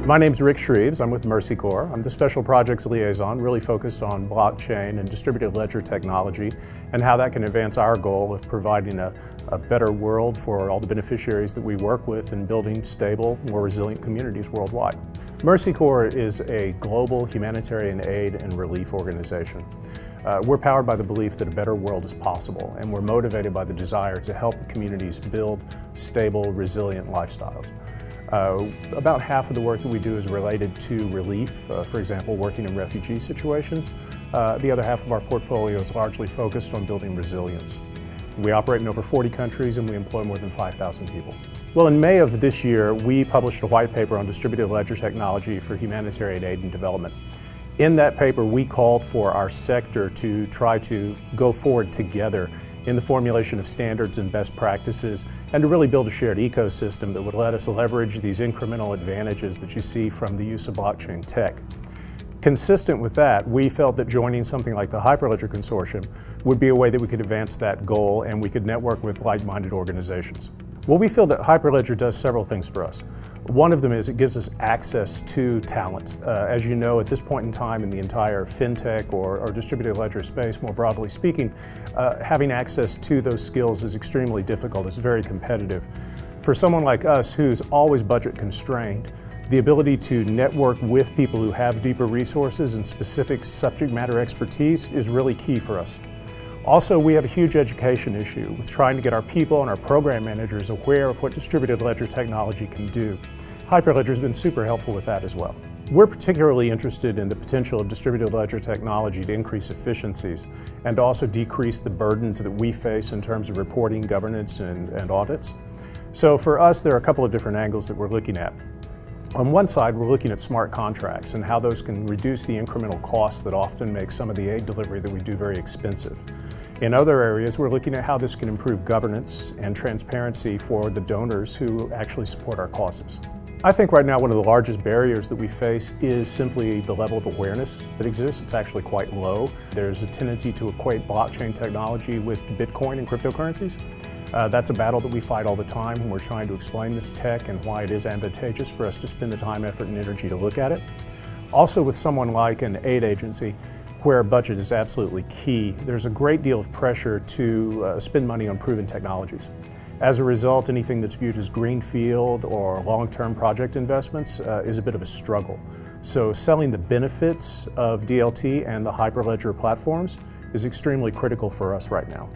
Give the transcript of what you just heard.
My name's Ric Shreves. I'm with Mercy Corps. I'm the Special Projects Liaison, really focused on blockchain and distributed ledger technology and how that can advance our goal of providing a better world for all the beneficiaries that we work with in building stable, more resilient communities worldwide. Mercy Corps is a global humanitarian aid and relief organization. We're powered by the belief that a better world is possible, and we're motivated by the desire to help communities build stable, resilient lifestyles. About half of the work that we do is related to relief, for example, working in refugee situations. The other half of our portfolio is largely focused on building resilience. We operate in over 40 countries and we employ more than 5,000 people. Well, in May of this year, we published a white paper on distributed ledger technology for humanitarian aid and development. In that paper, we called for our sector to try to go forward together in the formulation of standards and best practices, and to really build a shared ecosystem that would let us leverage these incremental advantages that you see from the use of blockchain tech. Consistent with that, we felt that joining something like the Hyperledger Consortium would be a way that we could advance that goal and we could network with like-minded organizations. Well, we feel that Hyperledger does several things for us. One of them is it gives us access to talent. As you know, at this point in time in the entire fintech or distributed ledger space, more broadly speaking, having access to those skills is extremely difficult. It's very competitive. For someone like us who's always budget constrained, the ability to network with people who have deeper resources and specific subject matter expertise is really key for us. Also, we have a huge education issue with trying to get our people and our program managers aware of what distributed ledger technology can do. Hyperledger has been super helpful with that as well. We're particularly interested in the potential of distributed ledger technology to increase efficiencies and to also decrease the burdens that we face in terms of reporting, governance, and audits. So for us, there are a couple of different angles that we're looking at. On one side, we're looking at smart contracts and how those can reduce the incremental costs that often make some of the aid delivery that we do very expensive. In other areas, we're looking at how this can improve governance and transparency for the donors who actually support our causes. I think right now one of the largest barriers that we face is simply the level of awareness that exists. It's actually quite low. There's a tendency to equate blockchain technology with Bitcoin and cryptocurrencies. That's a battle that we fight all the time when we're trying to explain this tech and why it is advantageous for us to spend the time, effort, and energy to look at it. Also, with someone like an aid agency, where budget is absolutely key, there's a great deal of pressure to spend money on proven technologies. As a result, anything that's viewed as greenfield or long-term project investments is a bit of a struggle. So selling the benefits of DLT and the Hyperledger platforms is extremely critical for us right now.